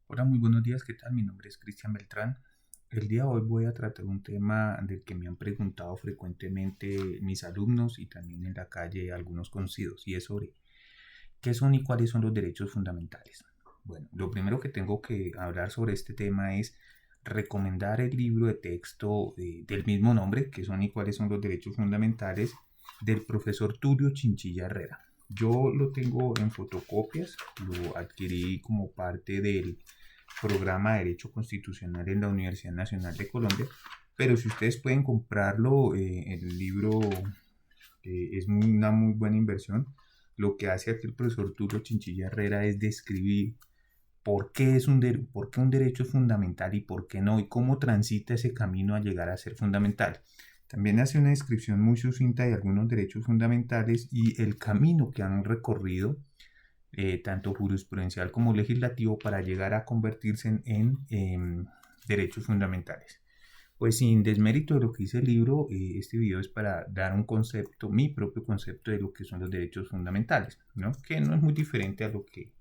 Hola, muy buenos días, ¿qué tal? Mi nombre es Cristian Beltrán. El día de hoy voy a tratar un tema del que me han preguntado frecuentemente mis alumnos y también en la calle algunos conocidos, y es sobre qué son y cuáles son los derechos fundamentales. Bueno, lo primero que tengo que hablar sobre este tema es recomendar el libro de texto del mismo nombre, que son y cuáles son los derechos fundamentales, del profesor Tulio Chinchilla Herrera. Yo lo tengo en fotocopias, lo adquirí como parte del programa de Derecho Constitucional en la Universidad Nacional de Colombia, pero si ustedes pueden comprarlo, el libro es una muy buena inversión. Lo que hace aquí el profesor Tulio Chinchilla Herrera es describir por qué un derecho es fundamental y por qué no, y cómo transita ese camino a llegar a ser fundamental. También hace una descripción muy sucinta de algunos derechos fundamentales y el camino que han recorrido, tanto jurisprudencial como legislativo, para llegar a convertirse en derechos fundamentales. Pues sin desmérito de lo que dice el libro, este video es para dar un concepto, mi propio concepto de lo que son los derechos fundamentales, ¿no? Que no es muy diferente a lo que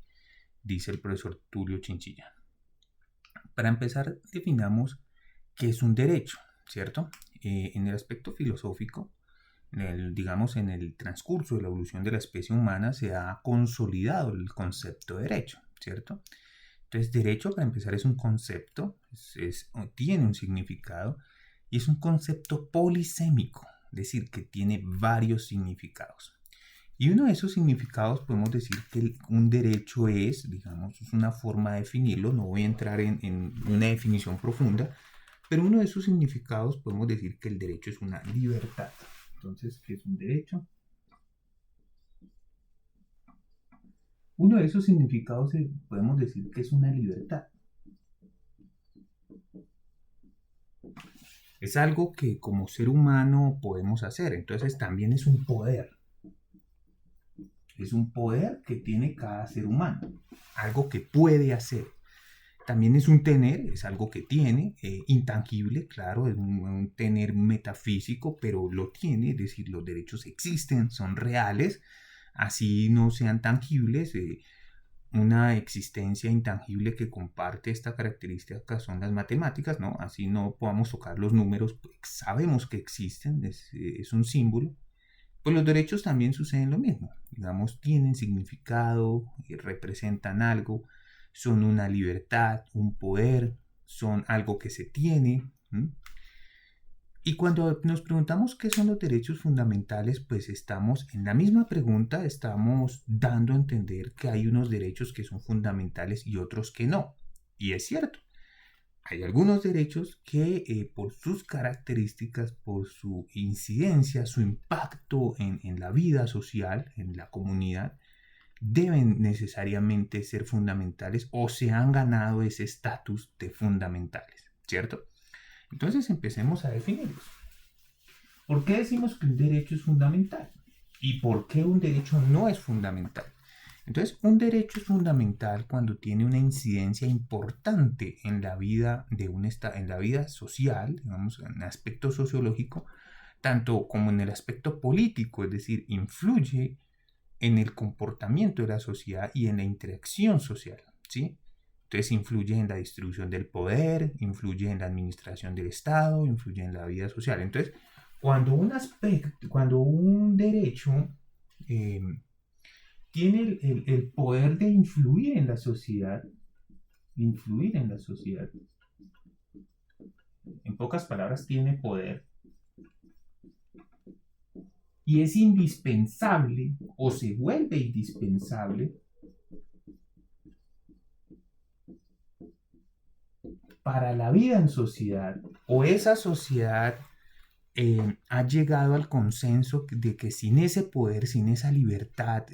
dice el profesor Tulio Chinchilla. Para empezar, definamos qué es un derecho, ¿cierto? En el aspecto filosófico, digamos, en el transcurso de la evolución de la especie humana se ha consolidado el concepto de derecho, ¿cierto? Entonces, derecho, para empezar, es un concepto, tiene un significado y es un concepto polisémico, es decir, que tiene varios significados. Y uno de esos significados podemos decir que un derecho es, digamos, es una forma de definirlo, no voy a entrar en una definición profunda, pero uno de esos significados podemos decir que el derecho es una libertad. Entonces, ¿qué es un derecho? Uno de esos significados podemos decir que es una libertad. Es algo que como ser humano podemos hacer, entonces también es un poder. Es un poder que tiene cada ser humano, algo que puede hacer. También es un tener, es algo que tiene, intangible, claro, es un tener metafísico, pero lo tiene, es decir, los derechos existen, son reales, así no sean tangibles. Una existencia intangible que comparte esta característica son las matemáticas, ¿no? Así no podamos tocar los números, pues sabemos que existen, es un símbolo. Pues los derechos también suceden lo mismo, digamos, tienen significado, representan algo, son una libertad, un poder, son algo que se tiene. ¿Mm? Y cuando nos preguntamos qué son los derechos fundamentales, pues estamos en la misma pregunta, estamos dando a entender que hay unos derechos que son fundamentales y otros que no. Y es cierto, hay algunos derechos que por sus características, por su incidencia, su impacto en la vida social, en la comunidad, deben necesariamente ser fundamentales o se han ganado ese estatus de fundamentales, ¿cierto? Entonces empecemos a definirlos. ¿Por qué decimos que un derecho es fundamental? ¿Y por qué un derecho no es fundamental? Entonces, un derecho es fundamental cuando tiene una incidencia importante en la vida de en la vida social, digamos, en el aspecto sociológico, tanto como en el aspecto político, es decir, influye en el comportamiento de la sociedad y en la interacción social, ¿sí? Entonces influye en la distribución del poder, influye en la administración del Estado, influye en la vida social. Entonces, cuando un derecho eh, tiene el poder de influir en la sociedad, en pocas palabras, tiene poder y es indispensable o se vuelve indispensable para la vida en sociedad, o esa sociedad ha llegado al consenso de que sin ese poder, sin esa libertad,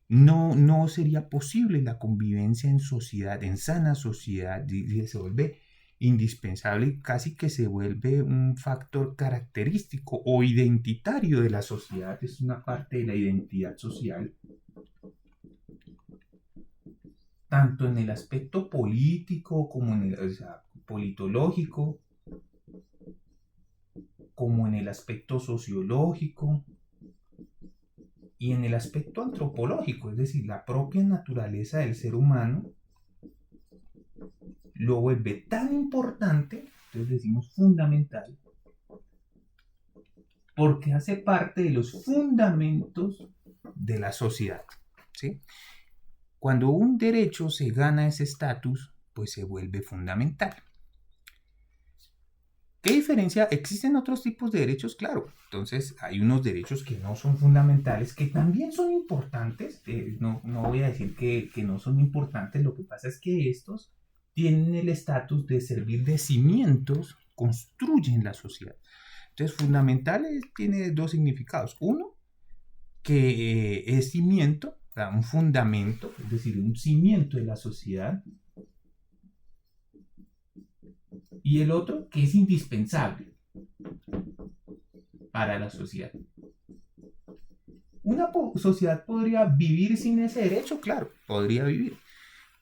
no sería posible la convivencia en sociedad, en sana sociedad, y se vuelve indispensable y casi que se vuelve un factor característico o identitario de la sociedad, es una parte de la identidad social, tanto en el aspecto político como en el, o sea, politológico, como en el aspecto sociológico y en el aspecto antropológico, es decir, la propia naturaleza del ser humano lo vuelve tan importante, entonces decimos fundamental, porque hace parte de los fundamentos de la sociedad, ¿sí? Cuando un derecho se gana ese estatus, pues se vuelve fundamental. ¿Qué diferencia? ¿Existen otros tipos de derechos? Claro. Entonces, hay unos derechos que no son fundamentales, que también son importantes. No voy a decir que no son importantes. Lo que pasa es que estos tienen el estatus de servir de cimientos, construyen la sociedad. Entonces, fundamentales tiene dos significados. Uno, que es cimiento, o sea, un fundamento, es decir, un cimiento de la sociedad. Y el otro, que es indispensable para la sociedad. ¿Una sociedad podría vivir sin ese derecho? Claro, podría vivir.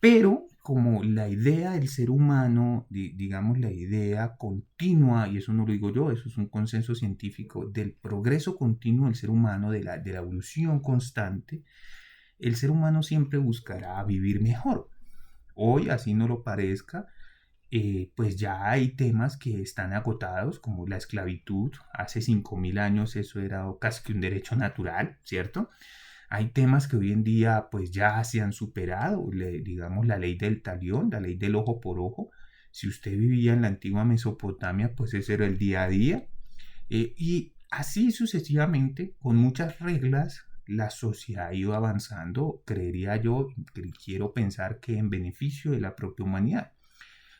Pero como la idea del ser humano, digamos la idea continua, y eso no lo digo yo, eso es un consenso científico, del progreso continuo del ser humano, de la evolución constante, el ser humano siempre buscará vivir mejor. Hoy, así no lo parezca, pues ya hay temas que están agotados, como la esclavitud. Hace 5.000 años eso era casi que un derecho natural, ¿cierto? Hay temas que hoy en día pues ya se han superado, digamos la ley del talión, la ley del ojo por ojo. Si usted vivía en la antigua Mesopotamia, pues ese era el día a día. Y así sucesivamente, con muchas reglas, la sociedad ha ido avanzando, creería yo, quiero pensar que en beneficio de la propia humanidad.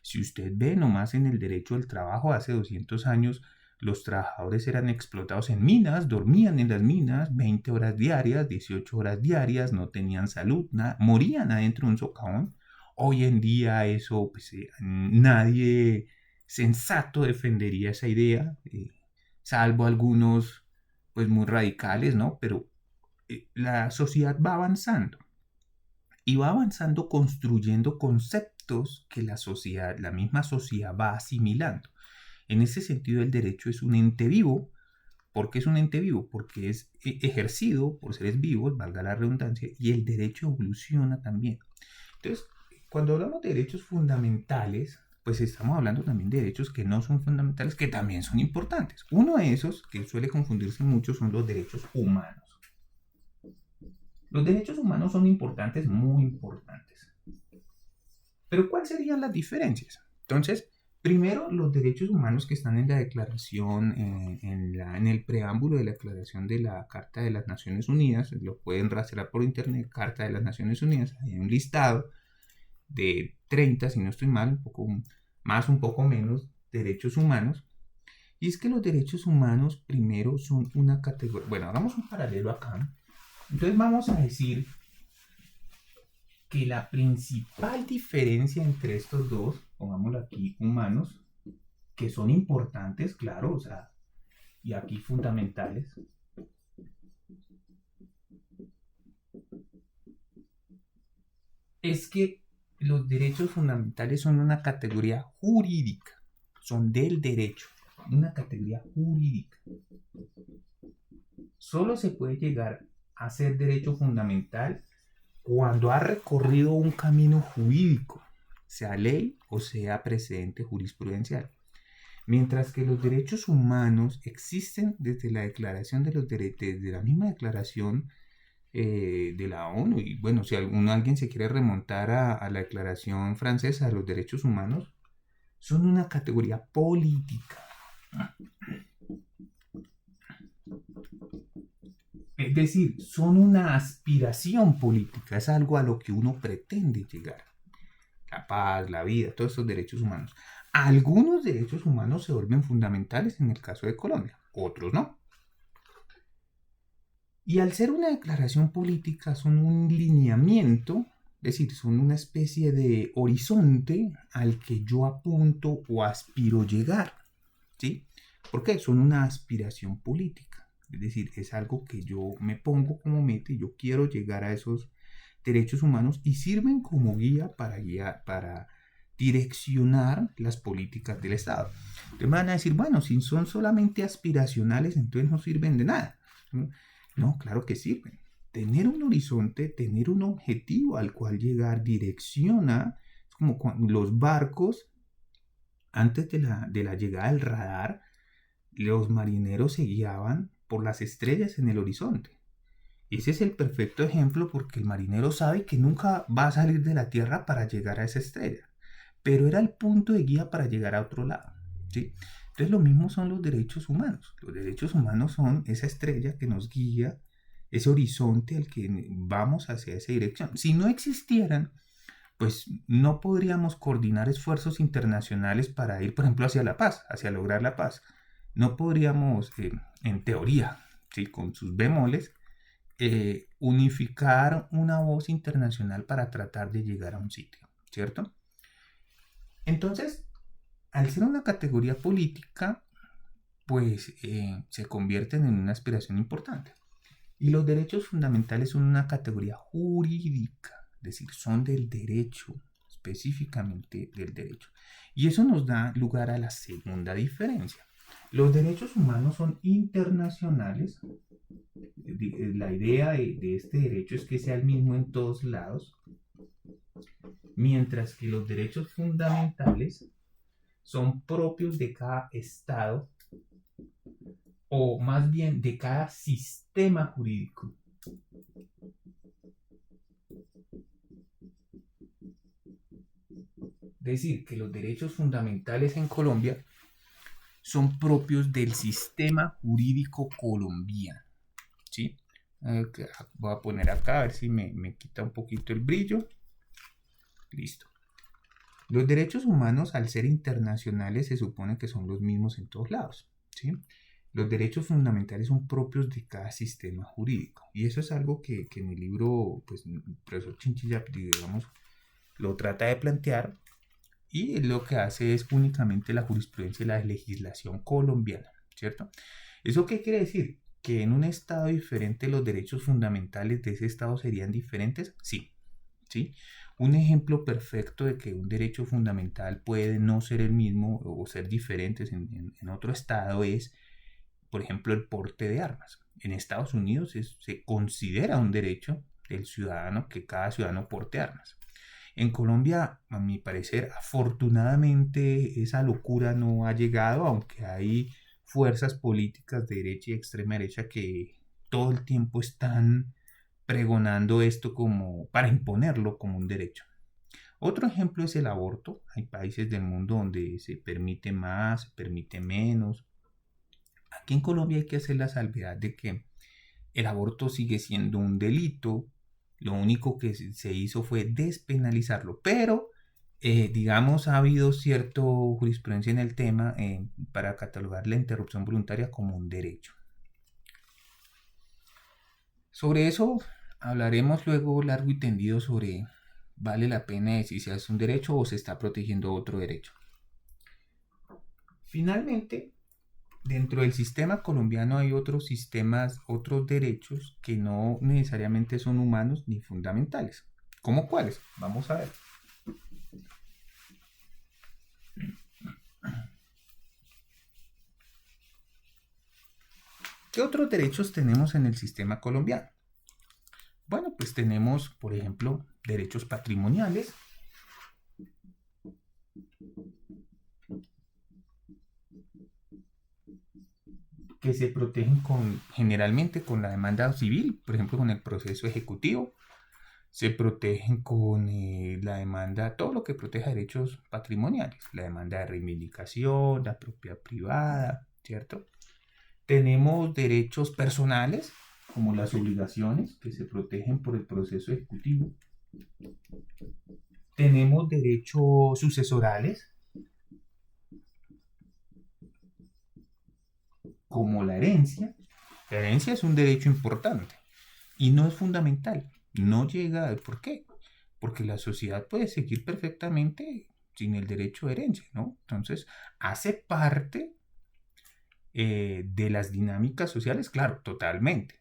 Si usted ve nomás en el derecho del trabajo, hace 200 años los trabajadores eran explotados en minas, dormían en las minas 20 horas diarias, 18 horas diarias, no tenían salud, morían adentro de un socavón. Hoy en día eso, pues nadie sensato defendería esa idea, salvo algunos pues muy radicales, ¿no? Pero la sociedad va avanzando y va avanzando construyendo conceptos que la sociedad, la misma sociedad va asimilando. En ese sentido, el derecho es un ente vivo. ¿Por qué es un ente vivo? Porque es ejercido por seres vivos, valga la redundancia, y el derecho evoluciona también. Entonces, cuando hablamos de derechos fundamentales, pues estamos hablando también de derechos que no son fundamentales, que también son importantes. Uno de esos, que suele confundirse mucho, son los derechos humanos. Los derechos humanos son importantes, muy importantes. Pero ¿cuáles serían las diferencias? Entonces, primero, los derechos humanos que están en la declaración, en el preámbulo de la declaración de la Carta de las Naciones Unidas, lo pueden rastrear por internet, Carta de las Naciones Unidas, hay un listado de 30, si no estoy mal, un poco más, un poco menos, derechos humanos. Y es que los derechos humanos, primero, son una categoría. Bueno, hagamos un paralelo acá. Entonces vamos a decir que la principal diferencia entre estos dos, pongámoslo aquí, humanos, que son importantes, claro, o sea, y aquí fundamentales, es que los derechos fundamentales son una categoría jurídica, son del derecho, una categoría jurídica. Solo se puede llegar a ser derecho fundamental cuando ha recorrido un camino jurídico, sea ley o sea precedente jurisprudencial. Mientras que los derechos humanos existen desde la declaración de los derechos, desde la misma declaración de la ONU. Y bueno, si alguien se quiere remontar a la declaración francesa de los derechos humanos, son una categoría política. Es decir, son una aspiración política, es algo a lo que uno pretende llegar. La paz, la vida, todos estos derechos humanos. Algunos derechos humanos se vuelven fundamentales en el caso de Colombia, otros no. Y al ser una declaración política son un lineamiento, es decir, son una especie de horizonte al que yo apunto o aspiro llegar, ¿sí? ¿Por qué? Son una aspiración política, es decir, es algo que yo me pongo como meta y yo quiero llegar a esos derechos humanos y sirven como guía para direccionar las políticas del Estado. Entonces me van a decir, bueno, si son solamente aspiracionales, entonces no sirven de nada. No, claro que sirven. Tener un horizonte, tener un objetivo al cual llegar direcciona, es como los barcos, antes de la llegada del radar, los marineros se guiaban por las estrellas en el horizonte. Ese es el perfecto ejemplo porque el marinero sabe que nunca va a salir de la tierra para llegar a esa estrella, pero era el punto de guía para llegar a otro lado, ¿sí? Entonces lo mismo son los derechos humanos. Los derechos humanos son esa estrella que nos guía, ese horizonte al que vamos hacia esa dirección. Si no existieran, pues no podríamos coordinar esfuerzos internacionales para ir, por ejemplo, hacia la paz, hacia lograr la paz. No podríamos, en teoría, ¿sí? Con sus bemoles, unificar una voz internacional para tratar de llegar a un sitio, ¿cierto? Entonces, al ser una categoría política, pues se convierten en una aspiración importante. Y los derechos fundamentales son una categoría jurídica, es decir, son del derecho, específicamente del derecho. Y eso nos da lugar a la segunda diferencia. Los derechos humanos son internacionales. La idea de este derecho es que sea el mismo en todos lados, mientras que los derechos fundamentales son propios de cada estado o más bien de cada sistema jurídico. Es decir, que los derechos fundamentales en Colombia son propios del sistema jurídico colombiano, ¿sí? Voy a poner acá a ver si me quita un poquito el brillo. Listo. Los derechos humanos, al ser internacionales, se supone que son los mismos en todos lados, ¿sí? Los derechos fundamentales son propios de cada sistema jurídico. Y eso es algo que en el libro, pues, el profesor Chinchilla, digamos, lo trata de plantear. Y lo que hace es únicamente la jurisprudencia y la legislación colombiana, ¿cierto? ¿Eso qué quiere decir? ¿Que en un estado diferente los derechos fundamentales de ese estado serían diferentes? Sí, ¿sí? Un ejemplo perfecto de que un derecho fundamental puede no ser el mismo o ser diferentes en otro estado es, por ejemplo, el porte de armas. En Estados Unidos se considera un derecho del ciudadano que cada ciudadano porte armas. En Colombia, a mi parecer, afortunadamente esa locura no ha llegado, aunque hay fuerzas políticas de derecha y extrema derecha que todo el tiempo están pregonando esto como para imponerlo como un derecho. Otro ejemplo es el aborto. Hay países del mundo donde se permite más, se permite menos. Aquí en Colombia hay que hacer la salvedad de que el aborto sigue siendo un delito. Lo único que se hizo fue despenalizarlo, pero digamos ha habido cierta jurisprudencia en el tema para catalogar la interrupción voluntaria como un derecho. Sobre eso hablaremos luego largo y tendido sobre vale la pena decir si es un derecho o se está protegiendo otro derecho. Finalmente, dentro del sistema colombiano hay otros sistemas, otros derechos que no necesariamente son humanos ni fundamentales. ¿Cómo cuáles? Vamos a ver. ¿Qué otros derechos tenemos en el sistema colombiano? Bueno, pues tenemos, por ejemplo, derechos patrimoniales. Que se protegen generalmente con la demanda civil, por ejemplo, con el proceso ejecutivo. Se protegen con la demanda, todo lo que proteja derechos patrimoniales, la demanda de reivindicación, la propiedad privada, ¿cierto? Tenemos derechos personales, como las obligaciones, que se protegen por el proceso ejecutivo. Tenemos derechos sucesorales, como la herencia. La herencia es un derecho importante y no es fundamental. No llega, ¿por qué? Porque la sociedad puede seguir perfectamente sin el derecho de herencia, ¿no? Entonces, hace parte de las dinámicas sociales, claro, totalmente.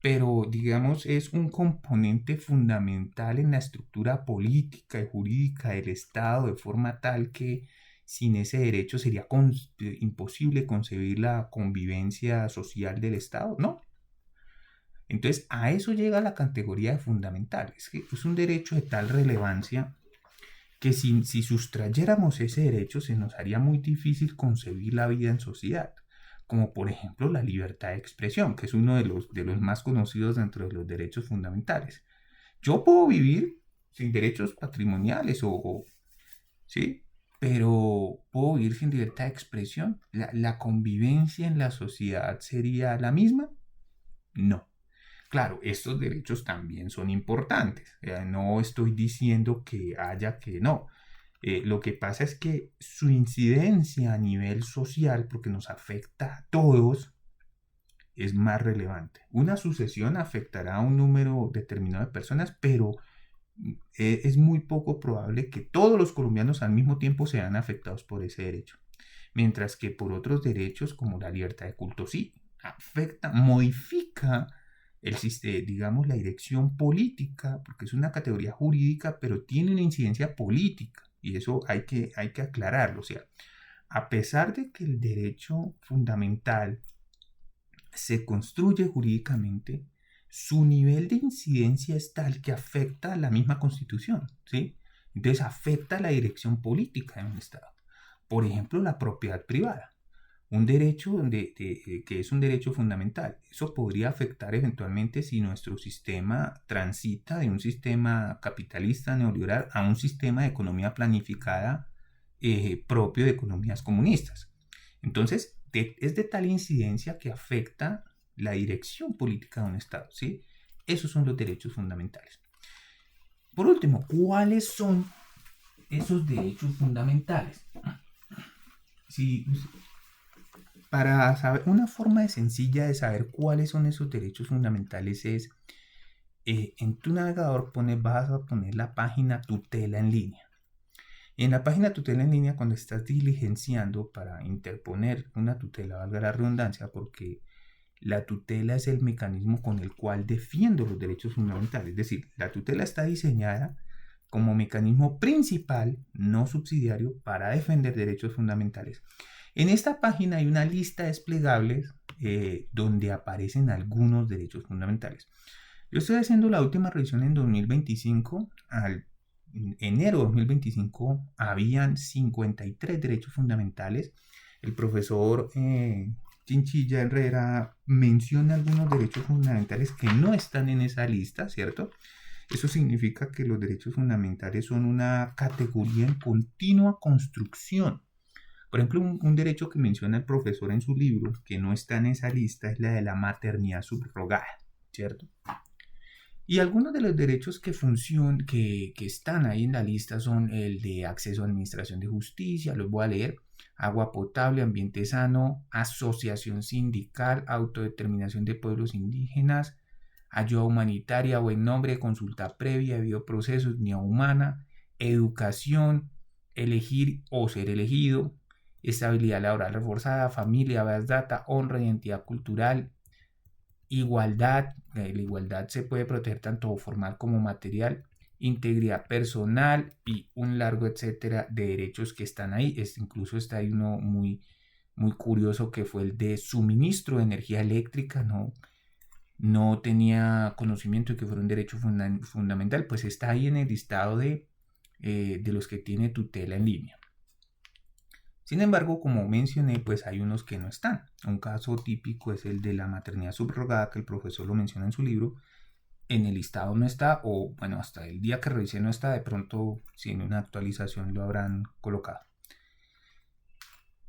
Pero, digamos, es un componente fundamental en la estructura política y jurídica del Estado, de forma tal que sin ese derecho sería imposible concebir la convivencia social del Estado, ¿no? Entonces, a eso llega la categoría de fundamental. Es que es un derecho de tal relevancia que si sustrayéramos ese derecho se nos haría muy difícil concebir la vida en sociedad, como por ejemplo la libertad de expresión, que es uno de los más conocidos dentro de los derechos fundamentales. Yo puedo vivir sin derechos patrimoniales ¿sí? Pero ¿puedo vivir sin libertad de expresión? ¿La convivencia en la sociedad sería la misma? No. Claro, estos derechos también son importantes. No estoy diciendo que haya que no. Lo que pasa es que su incidencia a nivel social, porque nos afecta a todos, es más relevante. Una sucesión afectará a un número determinado de personas, pero es muy poco probable que todos los colombianos al mismo tiempo sean afectados por ese derecho. Mientras que por otros derechos, como la libertad de culto, sí, afecta, modifica digamos, la dirección política, porque es una categoría jurídica, pero tiene una incidencia política, y eso hay que aclararlo. O sea, a pesar de que el derecho fundamental se construye jurídicamente, su nivel de incidencia es tal que afecta a la misma constitución, ¿sí? Entonces afecta la dirección política de un Estado. Por ejemplo, la propiedad privada, un derecho que es un derecho fundamental. Eso podría afectar eventualmente si nuestro sistema transita de un sistema capitalista neoliberal a un sistema de economía planificada propio de economías comunistas. Entonces, es de tal incidencia que afecta la dirección política de un Estado, ¿sí? Esos son los derechos fundamentales. Por último, ¿cuáles son esos derechos fundamentales? Si, para saber, una forma sencilla de saber cuáles son esos derechos fundamentales es, en tu navegador vas a poner la página tutela en línea. Y en la página tutela en línea, cuando estás diligenciando para interponer una tutela, valga la redundancia, porque la tutela es el mecanismo con el cual defiendo los derechos fundamentales. Es decir, la tutela está diseñada como mecanismo principal, no subsidiario, para defender derechos fundamentales. En esta página hay una lista desplegable donde aparecen algunos derechos fundamentales. Yo estoy haciendo la última revisión en 2025. Al enero de 2025 habían 53 derechos fundamentales. El profesor Chinchilla Herrera menciona algunos derechos fundamentales que no están en esa lista, ¿cierto? Eso significa que los derechos fundamentales son una categoría en continua construcción. Por ejemplo, un derecho que menciona el profesor en su libro, que no está en esa lista, es la de la maternidad subrogada, ¿cierto? Y algunos de los derechos que están ahí en la lista son el de acceso a administración de justicia, los voy a leer: agua potable, ambiente sano, asociación sindical, autodeterminación de pueblos indígenas, ayuda humanitaria, buen nombre, consulta previa, debido proceso, dignidad humana, educación, elegir o ser elegido, estabilidad laboral reforzada, familia, base data, honra, identidad cultural, igualdad. La igualdad se puede proteger tanto formal como material, integridad personal y un largo etcétera de derechos que están ahí. Incluso está ahí uno muy, muy curioso, que fue el de suministro de energía eléctrica. No tenía conocimiento de que fuera un derecho fundamental, pues está ahí en el listado de los que tiene tutela en línea. Sin embargo, como mencioné, pues hay unos que no están. Un caso típico es el de la maternidad subrogada, que el profesor lo menciona en su libro. En el listado no está, o bueno, hasta el día que revisé no está. De pronto, si en una actualización lo habrán colocado.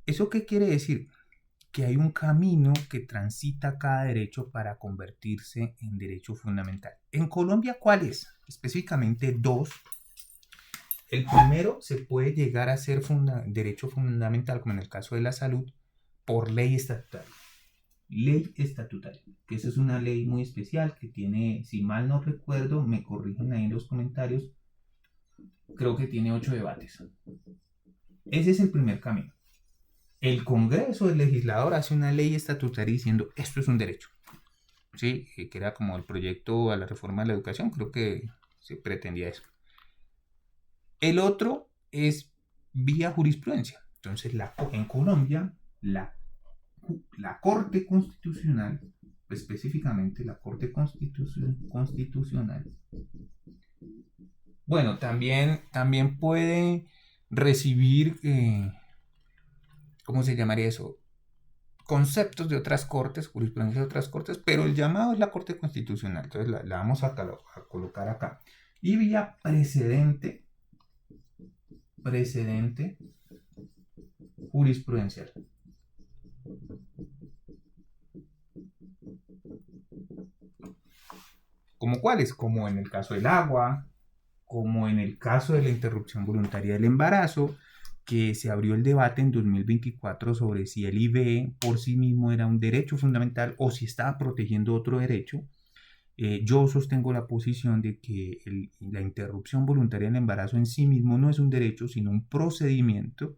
¿Eso qué quiere decir? Que hay un camino que transita cada derecho para convertirse en derecho fundamental. En Colombia, ¿cuál es? Específicamente dos. El primero se puede llegar a ser derecho fundamental, como en el caso de la salud, por ley estatutaria. Ley estatutaria, que esa es una ley muy especial que tiene, si mal no recuerdo, me corrigen ahí en los comentarios, creo que tiene 8 debates. Ese es el primer camino. El Congreso, el legislador, hace una ley estatutaria diciendo esto es un derecho. ¿Sí? Que era como el proyecto a la reforma de la educación, creo que se pretendía eso. El otro es vía jurisprudencia. Entonces, en Colombia, la Corte Constitucional, específicamente la Corte Constitucional, Bueno, también puede recibir, ¿cómo se llamaría eso? Conceptos de otras cortes, jurisprudencia de otras cortes, pero el llamado es la Corte Constitucional. Entonces la vamos a colocar acá. Y vía precedente jurisprudencial. ¿Como cuáles? Como en el caso del agua, como en el caso de la interrupción voluntaria del embarazo, que se abrió el debate en 2024 sobre si el IVE por sí mismo era un derecho fundamental o si estaba protegiendo otro derecho. Yo sostengo la posición de que la interrupción voluntaria del embarazo en sí mismo no es un derecho, sino un procedimiento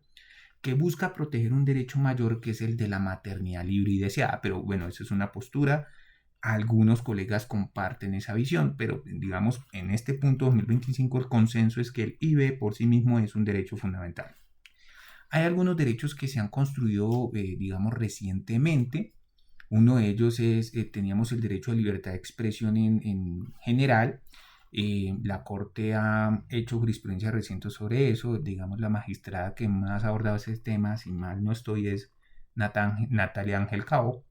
que busca proteger un derecho mayor que es el de la maternidad libre y deseada. Pero bueno, eso es una postura. Algunos colegas comparten esa visión, pero digamos, en este punto 2025 el consenso es que el IVE por sí mismo es un derecho fundamental. Hay algunos derechos que se han construido, digamos, recientemente. Uno de ellos es, teníamos el derecho a libertad de expresión en general. La Corte ha hecho jurisprudencia reciente sobre eso. Digamos, la magistrada que más ha abordado ese tema, si mal no estoy, es Natalia Ángel Cabo,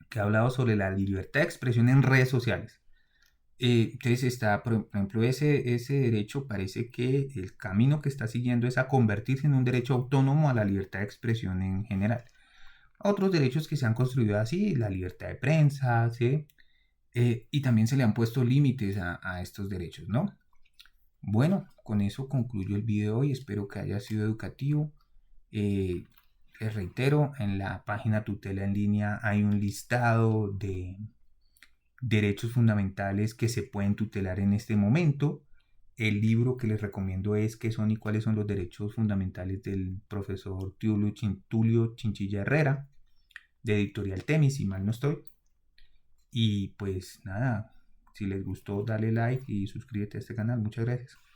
que ha hablado sobre la libertad de expresión en redes sociales. Entonces está, por ejemplo, ese derecho parece que el camino que está siguiendo es a convertirse en un derecho autónomo a la libertad de expresión en general. Otros derechos que se han construido así, la libertad de prensa, ¿sí? Y también se le han puesto límites a estos derechos, ¿no? Bueno, con eso concluyo el video y espero que haya sido educativo. Eh, Les reitero, en la página Tutela en línea hay un listado de derechos fundamentales que se pueden tutelar en este momento. El libro que les recomiendo es ¿Qué son y cuáles son los derechos fundamentales? Del profesor Tulio Chinchilla Herrera, de Editorial Temis, si mal no estoy. Y pues nada, si les gustó, dale like y suscríbete a este canal. Muchas gracias.